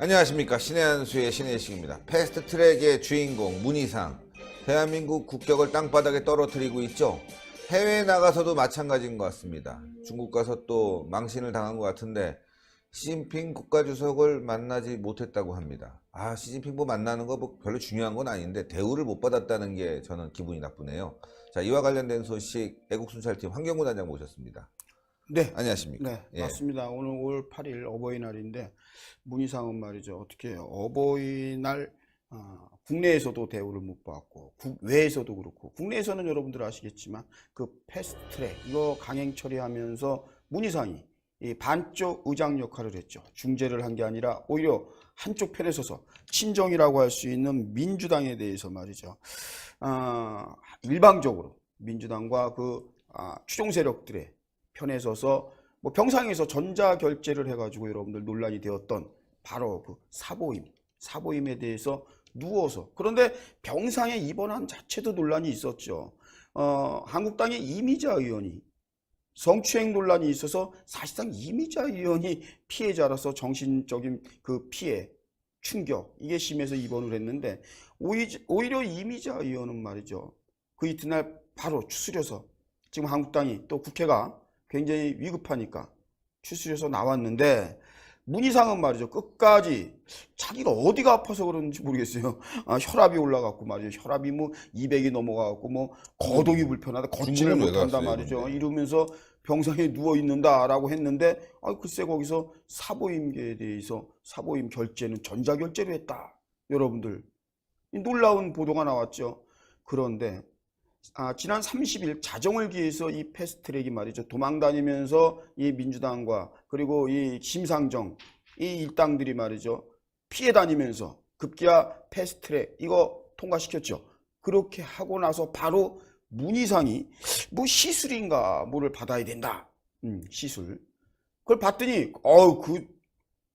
안녕하십니까. 신의 한수의 신의식입니다. 패스트트랙의 주인공 문희상, 대한민국 국격을 땅바닥에 떨어뜨리고 있죠. 해외에 나가서도 마찬가지인 것 같습니다. 중국 가서 또 망신을 당한 것 같은데 시진핑 국가주석을 만나지 못했다고 합니다. 시진핑 만나는 거 별로 중요한 건 아닌데 대우를 못 받았다는 게 저는 기분이 나쁘네요. 자, 이와 관련된 소식 애국순찰팀 황경무 단장 모셨습니다. 네, 안녕하십니까? 네, 예. 맞습니다. 오늘 5월 8일 어버이날인데 문희상은 말이죠. 어떻게 어버이날 국내에서도 대우를 못 받고 국외에서도 그렇고, 국내에서는 여러분들 아시겠지만 그 패스트트랙 이거 강행 처리하면서 문희상이 이 반쪽 의장 역할을 했죠. 중재를 한 게 아니라 오히려 한쪽 편에 서서 친정이라고 할 수 있는 민주당에 대해서 말이죠. 일방적으로 민주당과 그 추종 세력들의 편에 서서 병상에서 전자결제를 해가지고 여러분들 논란이 되었던 바로 그 사보임에 대해서 누워서, 그런데 병상에 입원한 자체도 논란이 있었죠. 한국당의 이미자 의원이 성추행 논란이 있어서 사실상 이미자 의원이 피해자라서 정신적인 그 피해, 충격 이게 심해서 입원을 했는데, 오히려 이미자 의원은 말이죠. 그 이튿날 바로 추스려서, 지금 한국당이 또 국회가 굉장히 위급하니까 추스려서 나왔는데, 문희상은 말이죠. 끝까지 자기가 어디가 아파서 그런지 모르겠어요. 혈압이 올라갔고 말이죠. 혈압이 200이 넘어가고 거동이 불편하다, 걷지를 못한다 말이죠. 근데. 이러면서 병상에 누워 있는다라고 했는데, 글쎄 거기서 사보임계에 대해서 사보임 결제는 전자결제로 했다. 여러분들 놀라운 보도가 나왔죠. 그런데 지난 30일 자정을 기해서 이 패스트트랙이 말이죠. 도망다니면서 이 민주당과 그리고 이 심상정 이 일당들이 말이죠. 피해 다니면서 급기야 패스트트랙 이거 통과시켰죠. 그렇게 하고 나서 바로 문희상이 시술인가 뭐를 받아야 된다. 시술. 그걸 봤더니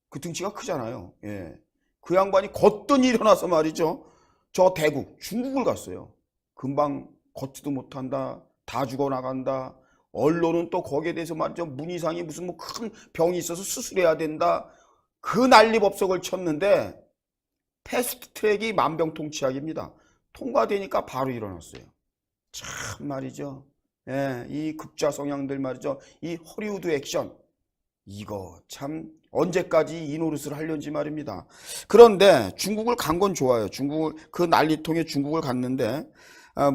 그 등치가 크잖아요. 예. 그 양반이 거뜬히 일어나서 말이죠. 저 대국 중국을 갔어요. 금방 걷지도 못한다. 다 죽어나간다. 언론은 또 거기에 대해서 말이죠. 문희상이 무슨 큰 병이 있어서 수술해야 된다. 그 난리법석을 쳤는데 패스트트랙이 만병통치약입니다. 통과되니까 바로 일어났어요. 참 말이죠. 예, 이 극좌 성향들 말이죠. 이 허리우드 액션 이거 참 언제까지 이 노릇을 하려는지 말입니다. 그런데 중국을 간 건 좋아요. 그 난리통에 중국을 갔는데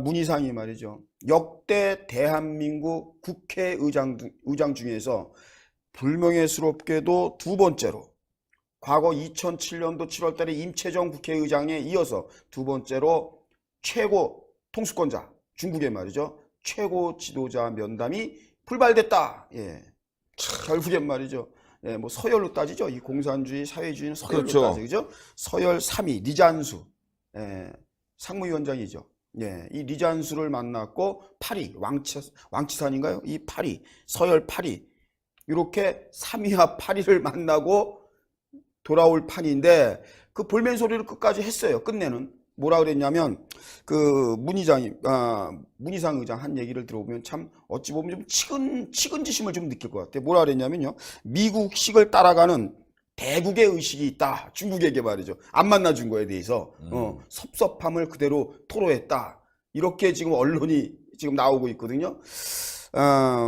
문희상이 말이죠. 역대 대한민국 국회의장 중에서 불명예스럽게도 두 번째로, 과거 2007년도 7월 달에 임채정 국회의장에 이어서 두 번째로 최고 통수권자, 중국의 말이죠. 최고 지도자 면담이 불발됐다. 예. 결국엔 말이죠. 예, 서열로 따지죠. 이 공산주의, 사회주의는 서열로 따지죠. 서열 3위 리잔수, 상무위원장이죠. 예, 이 리잔수를 만났고 8위 왕치산인가요? 이 8위 서열 8위 이렇게 3위와 8위를 만나고 돌아올 판인데, 그 볼멘 소리를 끝까지 했어요. 끝내는 뭐라 그랬냐면 그 문희상 의장 한 얘기를 들어보면 참 어찌 보면 좀 측은지심을 좀 느낄 것 같아요. 뭐라 그랬냐면요. 미국식을 따라가는 대국의 의식이 있다. 중국에게 말이죠. 안 만나준 거에 대해서 섭섭함을 그대로 토로했다. 이렇게 지금 언론이 지금 나오고 있거든요.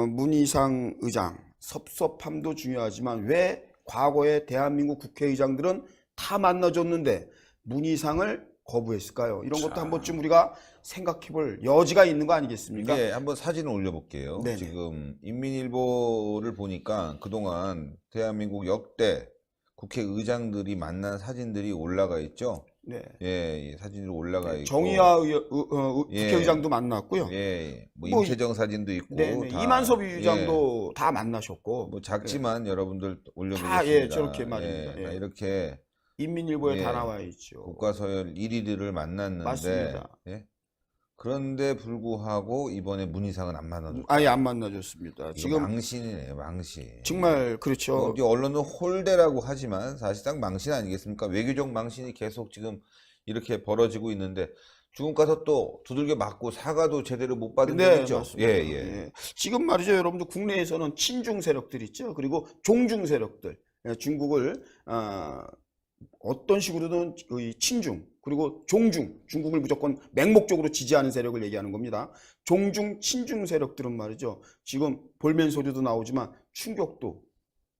문희상 의장 섭섭함도 중요하지만 왜 과거의 대한민국 국회의장들은 다 만나줬는데 문희상을 거부했을까요? 이런 것도 한 번쯤 우리가 생각해볼 여지가 있는 거 아니겠습니까? 네, 한번 사진을 올려볼게요. 네네. 지금 인민일보를 보니까 그동안 대한민국 역대 국회의장들이 만난 사진들이 올라가 있죠. 네. 예, 사진으로 올라가 있고. 정의화 국회의장도 만났고요. 예, 임채정 사진도 있고. 네, 이만섭 의장도 다 만나셨고. 작지만 여러분들 올려보겠습니다. 저렇게 말입니다. 이렇게. 인민일보에 다 나와 있죠. 국가서열 1위들을 만났는데. 맞습니다. 예? 그런데 불구하고 이번에 문희상은 안 만나줬다. 아예 안 만나줬습니다. 이거 지금 망신이네요, 망신. 정말 그렇죠. 어디 언론은 홀대라고 하지만 사실상 망신 아니겠습니까? 외교적 망신이 계속 지금 이렇게 벌어지고 있는데 중국 가서 또 두들겨 맞고 사과도 제대로 못 받은 적 있죠? 맞습니다. 예. 지금 말이죠, 여러분들 국내에서는 친중 세력들 있죠. 그리고 종중 세력들, 중국을 어떤 식으로든 이 친중 그리고 종중, 중국을 무조건 맹목적으로 지지하는 세력을 얘기하는 겁니다. 종중, 친중 세력들은 말이죠. 지금 볼멘 소리도 나오지만 충격도.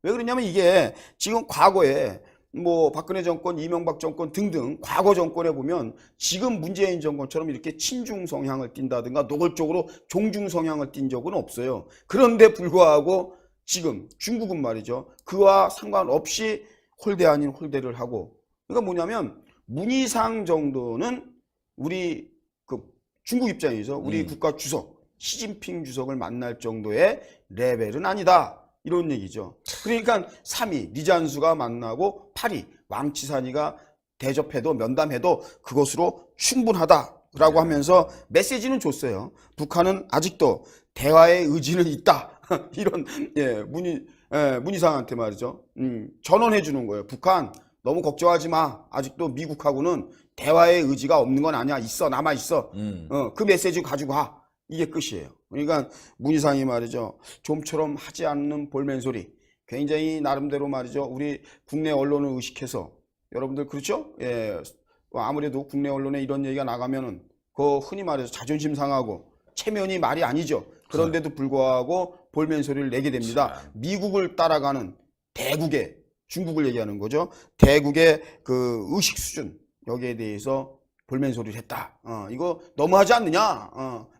왜 그러냐면 이게 지금 과거에 뭐 박근혜 정권, 이명박 정권 등등 과거 정권에 보면 지금 문재인 정권처럼 이렇게 친중 성향을 띈다든가 노골적으로 종중 성향을 띈 적은 없어요. 그런데 불구하고 지금 중국은 말이죠. 그와 상관없이 홀대 아닌 홀대를 하고, 그러니까 뭐냐면 문희상 정도는 우리 그 중국 입장에서 우리 국가 주석 시진핑 주석을 만날 정도의 레벨은 아니다. 이런 얘기죠. 그러니까 3위 리잔수가 만나고 8위 왕치산이가 대접해도 면담해도 그것으로 충분하다라고 하면서 메시지는 줬어요. 북한은 아직도 대화의 의지는 있다. 이런 문희상한테 말이죠. 전언해 주는 거예요. 북한 너무 걱정하지 마. 아직도 미국하고는 대화의 의지가 없는 건 아니야. 있어, 남아 있어. 그 메시지 가지고 가. 이게 끝이에요. 그러니까 문희상이 말이죠. 좀처럼 하지 않는 볼멘 소리. 굉장히 나름대로 말이죠. 우리 국내 언론을 의식해서 여러분들 그렇죠? 예. 아무래도 국내 언론에 이런 얘기가 나가면은 그 흔히 말해서 자존심 상하고 체면이 말이 아니죠. 그런데도 불구하고 볼멘 소리를 내게 됩니다. 미국을 따라가는 대국의 중국을 얘기하는 거죠. 대국의 그 의식 수준 여기에 대해서 볼멘 소리를 했다. 이거 너무하지 않느냐?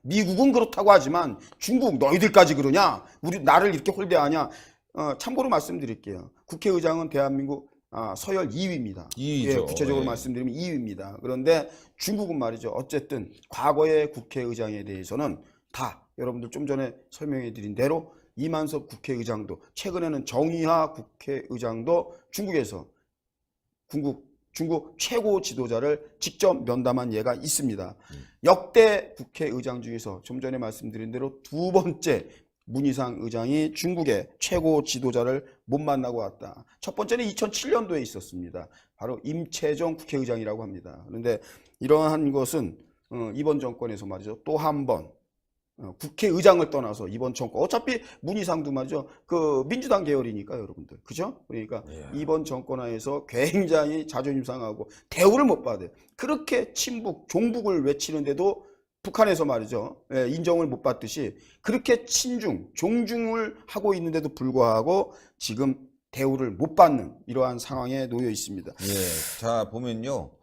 미국은 그렇다고 하지만 중국 너희들까지 그러냐? 우리 나를 이렇게 홀대하냐? 참고로 말씀드릴게요. 국회의장은 대한민국 서열 2위입니다. 2위죠. 예, 구체적으로 말씀드리면 2위입니다. 그런데 중국은 말이죠. 어쨌든 과거의 국회의장에 대해서는 다 여러분들 좀 전에 설명해 드린 대로 이만섭 국회의장도 최근에는 정의하 국회의장도 중국에서 중국 최고 지도자를 직접 면담한 예가 있습니다. 역대 국회의장 중에서 좀 전에 말씀드린 대로 두 번째 문희상 의장이 중국의 최고 지도자를 못 만나고 왔다. 첫 번째는 2007년도에 있었습니다. 바로 임채정 국회의장이라고 합니다. 그런데 이러한 것은 이번 정권에서 말이죠. 또 한 번 국회의장을 떠나서 이번 정권 어차피 문희상도 말이죠. 그 민주당 계열이니까 여러분들 그죠? 그러니까 이번 정권 하에서 굉장히 자존심 상하고 대우를 못 받아요. 그렇게 친북 종북을 외치는데도 북한에서 말이죠. 인정을 못 받듯이 그렇게 친중 종중을 하고 있는데도 불구하고 지금 대우를 못 받는 이러한 상황에 놓여 있습니다. 예. 자, 보면요.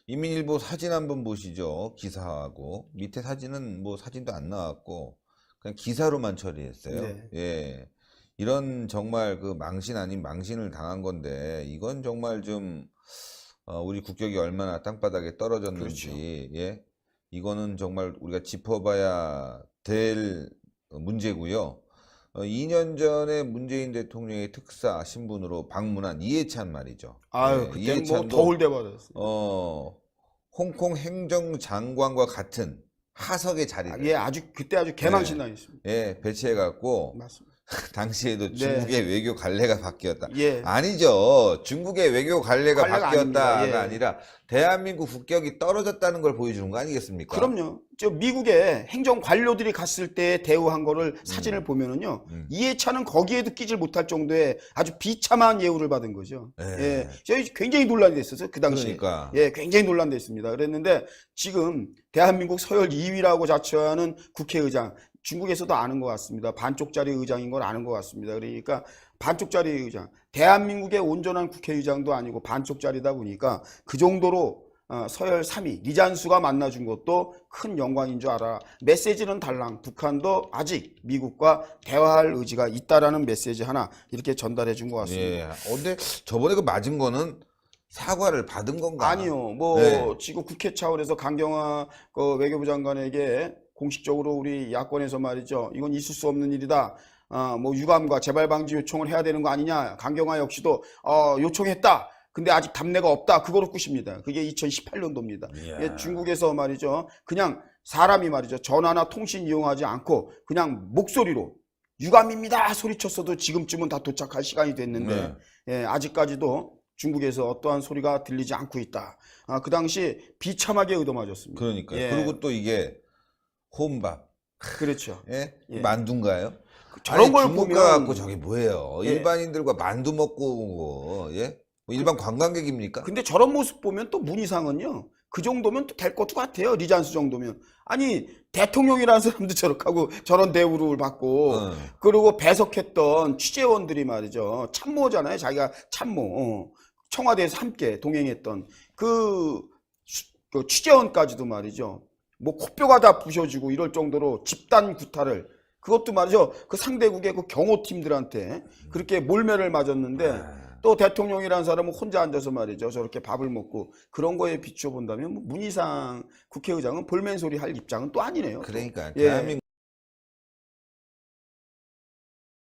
인민일보 사진 한번 보시죠. 기사하고 밑에 사진은 뭐 사진도 안 나왔고 그냥 기사로만 처리했어요. 네. 예. 이런 정말 그 망신 아닌 망신을 당한 건데 이건 정말 좀 우리 국격이 얼마나 땅바닥에 떨어졌는지 그렇죠. 예. 이거는 정말 우리가 짚어봐야 될 문제고요. 2년 전에 문재인 대통령의 특사 신분으로 방문한 이해찬 말이죠. 아유, 예, 그때는 뭐 이해찬도 더 홀대받았어요. 홍콩 행정장관과 같은 하석의 자리를 예, 그때 아주 개망신당했습니다. 예, 배치해갖고 맞습니다. 당시에도 중국의 외교 관례가 바뀌었다. 예. 아니죠. 중국의 외교 관례가 관례가 바뀌었다가 아닙니다. 예. 아니라 대한민국 국격이 떨어졌다는 걸 보여주는 거 아니겠습니까? 그럼요. 저 미국의 행정 관료들이 갔을 때 대우한 거를 사진을 보면은요. 이해찬은 거기에도 끼질 못할 정도의 아주 비참한 예우를 받은 거죠. 예. 저희 굉장히 논란이 됐었어요. 그 당시에. 그러니까. 예, 굉장히 논란됐습니다. 그랬는데 지금 대한민국 서열 2위라고 자처하는 국회의장 중국에서도 아는 것 같습니다. 반쪽짜리 의장인 걸 아는 것 같습니다. 그러니까 반쪽짜리 의장, 대한민국의 온전한 국회의장도 아니고 반쪽짜리다 보니까 그 정도로 서열 3위 리잔수가 만나준 것도 큰 영광인 줄 알아. 메시지는 달랑. 북한도 아직 미국과 대화할 의지가 있다라는 메시지 하나 이렇게 전달해 준 것 같습니다. 예. 근데 저번에 그 맞은 거는 사과를 받은 건가? 아니요. 뭐 네. 지금 국회 차원에서 강경화 그 외교부 장관에게 공식적으로 우리 야권에서 말이죠. 이건 있을 수 없는 일이다. 뭐 유감과 재발 방지 요청을 해야 되는 거 아니냐. 강경화 역시도 요청했다. 근데 아직 답례가 없다. 그거로 끝입니다. 그게 2018년도입니다. 예, 중국에서 말이죠. 그냥 사람이 말이죠. 전화나 통신 이용하지 않고 그냥 목소리로 유감입니다 소리쳤어도 지금쯤은 다 도착할 시간이 됐는데 예, 아직까지도 중국에서 어떠한 소리가 들리지 않고 있다. 그 당시 비참하게 얻어맞았습니다. 그러니까요. 예. 그리고 또 이게 혼밥. 그렇죠. 예? 예. 만두인가요? 저런 아니, 걸 중국 보면 가갖고 저기 뭐예요? 예. 일반인들과 만두 먹고 예? 뭐 일반 관광객입니까? 근데 저런 모습 보면 또 문희상은요. 그 정도면 또 될 것도 같아요. 리잔스 정도면. 아니 대통령이라는 사람도 저렇게 하고 저런 대우를 받고 그리고 배석했던 취재원들이 말이죠. 참모잖아요. 자기가 참모. 청와대에서 함께 동행했던 그 취재원까지도 말이죠. 뭐 코뼈가 다 부셔지고 이럴 정도로 집단 구타를 그것도 말이죠. 그 상대국의 그 경호팀들한테 그렇게 몰매를 맞았는데 또 대통령이라는 사람은 혼자 앉아서 말이죠. 저렇게 밥을 먹고 그런 거에 비추어 본다면 뭐 문희상 국회의장은 볼멘소리 할 입장은 또 아니네요. 그러니까 예. 대한민국